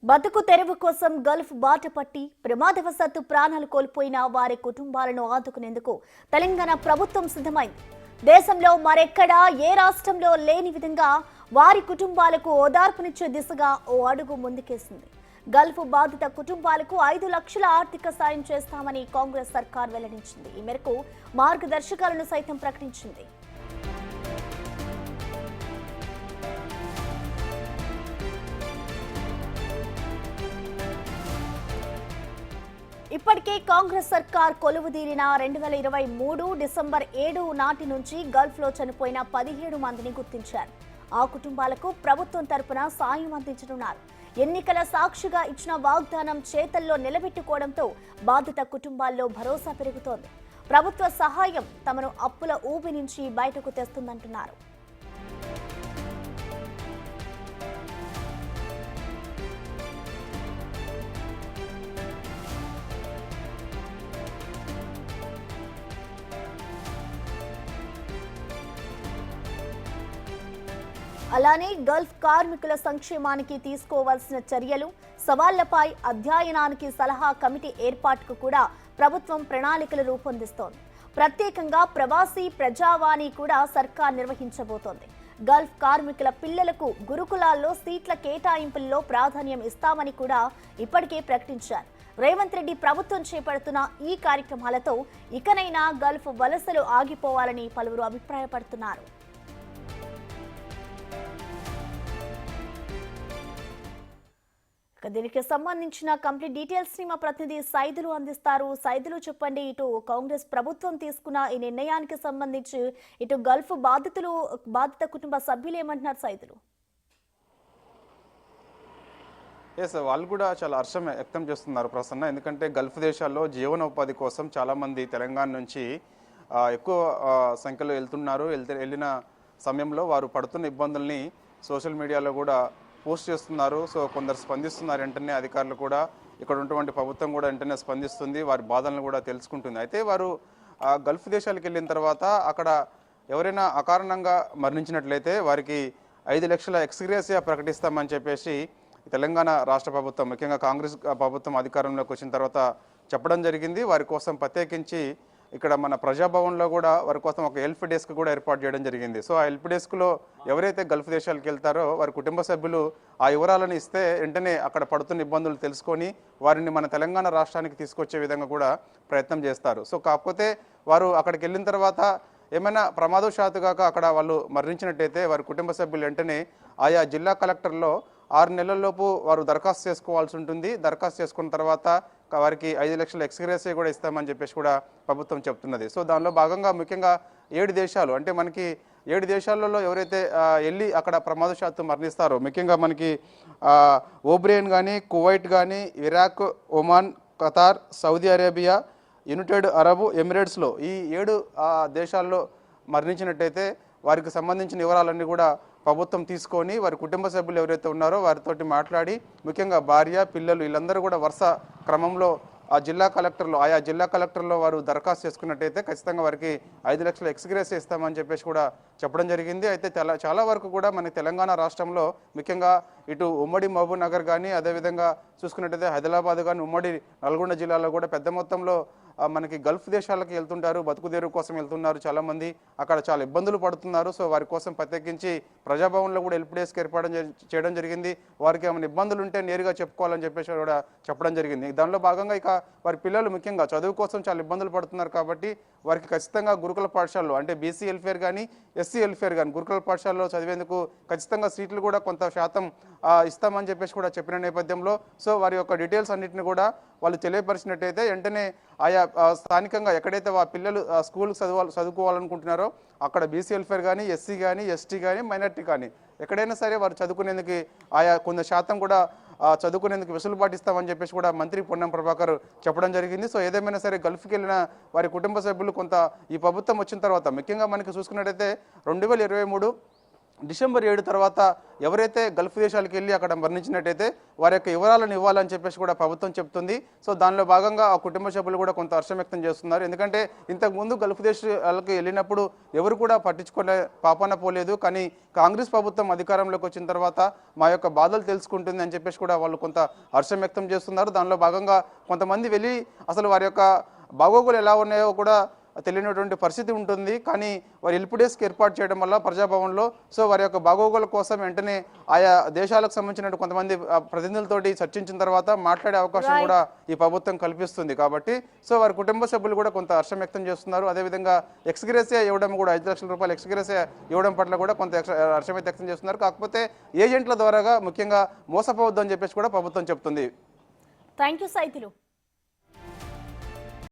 బతుకు తెరువు కోసం గల్ఫ్ బాట పట్టి ప్రమాదవశాత్తు ప్రాణాలు కోల్పోయిన వారి కుటుంబాలను ఆదుకునేందుకు తెలంగాణ ప్రభుత్వం సిద్ధమైంది. దేశంలో మరెక్కడా ఏ రాష్ట్రంలో లేని విధంగా వారి కుటుంబాలకు ఓదార్పునిచ్చే దిశగా ఓ అడుగు ముందుకేసింది. గల్ఫ్ బాధిత కుటుంబాలకు 5 లక్షల ఆర్థిక సాయం చేస్తామని కాంగ్రెస్ సర్కార్ వెల్లడించింది. ఈ మేరకు మార్గదర్శకాలను సైతం ప్రకటించింది. ఇప్పటికే కాంగ్రెస్ సర్కార్ కొలువుదీరిన 2023 డిసెంబర్ 7 నాటి నుంచి గల్ఫ్లో చనిపోయిన 17 మందిని గుర్తించారు. ఆ కుటుంబాలకు ప్రభుత్వం తరపున సాయం అందించనున్నారు. ఎన్నికల సాక్షిగా ఇచ్చిన వాగ్దానం చేతల్లో నిలబెట్టుకోవడంతో బాధిత కుటుంబాల్లో భరోసా పెరుగుతోంది. ప్రభుత్వ సహాయం తమను అప్పుల ఊబి నుంచి బయటకు తెస్తుందంటున్నారు. అలానే గల్ఫ్ కార్మికుల సంక్షేమానికి తీసుకోవాల్సిన చర్యలు, సవాళ్లపై అధ్యయనానికి సలహా కమిటీ ఏర్పాటుకు కూడా ప్రభుత్వం ప్రణాళికలు రూపొందిస్తోంది. ప్రత్యేకంగా ప్రవాసీ ప్రజావాణి కూడా సర్కార్ నిర్వహించబోతోంది. గల్ఫ్ కార్మికుల పిల్లలకు గురుకులాల్లో సీట్ల కేటాయింపుల్లో ప్రాధాన్యం ఇస్తామని కూడా ఇప్పటికే ప్రకటించారు. రేవంత్ రెడ్డి ప్రభుత్వం చేపడుతున్న ఈ కార్యక్రమాలతో ఇకనైనా గల్ఫ్ వలసలు ఆగిపోవాలని పలువురు అభిప్రాయపడుతున్నారు. దీనికి సంబంధించిన కంప్లీట్ డీటెయిల్స్ ని మా ప్రతినిధి సైదులు అందిస్తారు. సైదులు చెప్పండి, ఇటు కాంగ్రెస్ ప్రభుత్వం తీసుకున్న ఈ నిర్ణయానికి సంబంధించి ఇటు గల్ఫ్ బాధిత కుటుంబ సభ్యులు ఏమంటున్నారు సైదులు? వాళ్ళు కూడా చాలా హర్షం వ్యక్తం చేస్తున్నారు ప్రసన్న. ఎందుకంటే గల్ఫ్ దేశాల్లో జీవనోపాధి కోసం చాలామంది తెలంగాణ నుంచి ఎక్కువ సంఖ్యలో వెళ్ళిన సమయంలో వారు పడుతున్న ఇబ్బందుల్ని సోషల్ మీడియాలో కూడా పోస్ట్ చేస్తున్నారు. సో కొందరు స్పందిస్తున్నారు. వెంటనే అధికారులు కూడా, ఇక్కడ ఉన్నటువంటి ప్రభుత్వం కూడా వెంటనే స్పందిస్తుంది, వారి బాధలను కూడా తెలుసుకుంటుంది. అయితే వారు గల్ఫ్ దేశాలకు వెళ్ళిన తర్వాత అక్కడ ఎవరైనా అకారణంగా మరణించినట్లయితే వారికి 5 లక్షల ఎక్స్గ్రేసియా ప్రకటిస్తామని చెప్పేసి తెలంగాణ రాష్ట్ర ప్రభుత్వం, ముఖ్యంగా కాంగ్రెస్ ప్రభుత్వం అధికారంలోకి వచ్చిన తర్వాత చెప్పడం జరిగింది. వారి కోసం ప్రత్యేకించి ఇక్కడ మన ప్రజాభవన్లో కూడా వారి కోసం ఒక హెల్ప్ డెస్క్ కూడా ఏర్పాటు చేయడం జరిగింది. సో ఆ హెల్ప్ డెస్క్లో ఎవరైతే గల్ఫ్ దేశాలకు వెళ్తారో వారి కుటుంబ సభ్యులు ఆ వివరాలను ఇస్తే వెంటనే అక్కడ పడుతున్న ఇబ్బందులు తెలుసుకొని వారిని మన తెలంగాణ రాష్ట్రానికి తీసుకొచ్చే విధంగా కూడా ప్రయత్నం చేస్తారు. సో కాకపోతే వారు అక్కడికి వెళ్ళిన తర్వాత ఏమైనా ప్రమాదవశాత్తు అక్కడ వాళ్ళు మరణించినట్టయితే వారి కుటుంబ సభ్యులు వెంటనే ఆయా జిల్లా కలెక్టర్లో 6 నెలల్లోపు వారు దరఖాస్తు చేసుకోవాల్సి ఉంటుంది. దరఖాస్తు చేసుకున్న తర్వాత వారికి 5 లక్షల ఎక్స్గ్రేసియా కూడా ఇస్తామని చెప్పేసి కూడా ప్రభుత్వం చెప్తున్నది. సో దానిలో భాగంగా ముఖ్యంగా 7 దేశాలు, అంటే మనకి 7 దేశాలలో ఎవరైతే వెళ్ళి అక్కడ ప్రమాదవశాత్తు మరణిస్తారో, ముఖ్యంగా మనకి ఓబ్రేన్ కానీ, కువైట్ కానీ, Iraq, Oman, Qatar, Saudi Arabia, United Arab ఎమిరేట్స్లో ఈ 7 దేశాల్లో మరణించినట్టయితే వారికి సంబంధించిన వివరాలన్నీ కూడా ప్రభుత్వం తీసుకొని వారి కుటుంబ సభ్యులు ఎవరైతే ఉన్నారో వారితోటి మాట్లాడి, ముఖ్యంగా భార్య, పిల్లలు వీళ్ళందరూ కూడా వరుస క్రమంలో ఆయా జిల్లా కలెక్టర్లో వారు దరఖాస్తు చేసుకున్నట్టయితే ఖచ్చితంగా వారికి 5 లక్షల ఎక్స్గ్రేసియా ఇస్తామని చెప్పేసి కూడా చెప్పడం జరిగింది. అయితే చాలా వరకు కూడా మన తెలంగాణ రాష్ట్రంలో ముఖ్యంగా ఇటు ఉమ్మడి మహబూబ్ నగర్ కానీ, అదేవిధంగా చూసుకున్నట్టయితే హైదరాబాద్ కానీ, ఉమ్మడి నల్గొండ జిల్లాలో కూడా పెద్ద మొత్తంలో మనకి గల్ఫ్ దేశాలకు వెళ్తుంటారు, బతుకుదేరు కోసం వెళ్తున్నారు చాలామంది. అక్కడ చాలా ఇబ్బందులు పడుతున్నారు. సో వారి కోసం ప్రత్యేకించి ప్రజాభవన్లో కూడా హెల్ప్ డెస్క్ ఏర్పాటు చేయడం జరిగింది. వారికి ఏమైనా ఇబ్బందులు ఉంటే నేరుగా చెప్పుకోవాలని చెప్పేసి కూడా చెప్పడం జరిగింది. దానిలో భాగంగా ఇక వారి పిల్లలు ముఖ్యంగా చదువు కోసం చాలా ఇబ్బందులు పడుతున్నారు కాబట్టి వారికి ఖచ్చితంగా గురుకుల పాఠశాలలో, అంటే బీసీ వెల్ఫేర్ కానీ, ఎస్సీ వెల్ఫేర్ కానీ గురుకుల పాఠశాలలో చదివేందుకు ఖచ్చితంగా సీట్లు కూడా కొంత శాతం ఇస్తామని చెప్పేసి కూడా చెప్పిన నేపథ్యంలో సో వారి యొక్క డీటెయిల్స్ అన్నింటిని కూడా వాళ్ళు తెలియపరిచినట్టయితే వెంటనే ఆయా స్థానికంగా ఎక్కడైతే ఆ పిల్లలు స్కూల్ చదువుకోవాలనుకుంటున్నారో అక్కడ బీసీ వెల్ఫేర్ కానీ, ఎస్సీ కానీ, ఎస్టీ కానీ, మైనార్టీ కానీ ఎక్కడైనా సరే వారు చదువుకునేందుకు ఆయా కొంత శాతం కూడా చదువుకునేందుకు వెసులుబాటు ఇస్తామని చెప్పేసి కూడా మంత్రి పొన్నం ప్రభాకర్ చెప్పడం జరిగింది. సో ఏదేమైనా సరే గల్ఫ్కి వెళ్ళిన వారి కుటుంబ సభ్యులు కొంత ఈ ప్రభుత్వం వచ్చిన తర్వాత, ముఖ్యంగా మనకి చూసుకున్నట్టయితే 2023 డిసెంబర్ 7 తర్వాత ఎవరైతే గల్ఫ్ దేశాలకు వెళ్ళి అక్కడ మరణించినట్టయితే వారి యొక్క వివరాలను ఇవ్వాలని చెప్పేసి కూడా ప్రభుత్వం చెప్తుంది. సో దానిలో భాగంగా ఆ కుటుంబ సభ్యులు కూడా కొంత హర్షం వ్యక్తం చేస్తున్నారు. ఎందుకంటే ఇంతకుముందు గల్ఫ్ దేశాలకు వెళ్ళినప్పుడు ఎవరు కూడా పట్టించుకునే పాపాన పోలేదు. కానీ కాంగ్రెస్ ప్రభుత్వం అధికారంలోకి వచ్చిన తర్వాత మా యొక్క బాధలు తెలుసుకుంటుంది అని చెప్పేసి కూడా వాళ్ళు కొంత హర్షం వ్యక్తం చేస్తున్నారు. దానిలో భాగంగా కొంతమంది వెళ్ళి అసలు వారి యొక్క బాగోగులు ఎలా ఉన్నాయో కూడా తెలియనటువంటి పరిస్థితి ఉంటుంది. కానీ వారి హెల్ప్ డెస్క్ ఏర్పాటు చేయడం వల్ల ప్రజాభవన్లో సో వారి యొక్క బాగోగుల కోసం వెంటనే ఆయా దేశాలకు సంబంధించిన కొంతమంది ప్రతినిధులతోటి చర్చించిన తర్వాత మాట్లాడే అవకాశం కూడా ఈ ప్రభుత్వం కల్పిస్తుంది. కాబట్టి సో వారి కుటుంబ సభ్యులు కూడా కొంత హర్షం వ్యక్తం చేస్తున్నారు. అదేవిధంగా ఎక్స్గ్రేసియా ఇవ్వడం కూడా 5 లక్షల రూపాయలు ఎక్స్గ్రేసియా ఇవ్వడం పట్ల కూడా కొంత హర్షం వ్యక్తం చేస్తున్నారు. కాకపోతే ఏజెంట్ల ద్వారాగా ముఖ్యంగా మోసపోవద్దని చెప్పేసి కూడా ప్రభుత్వం చెప్తుంది. Thank you Saithulu.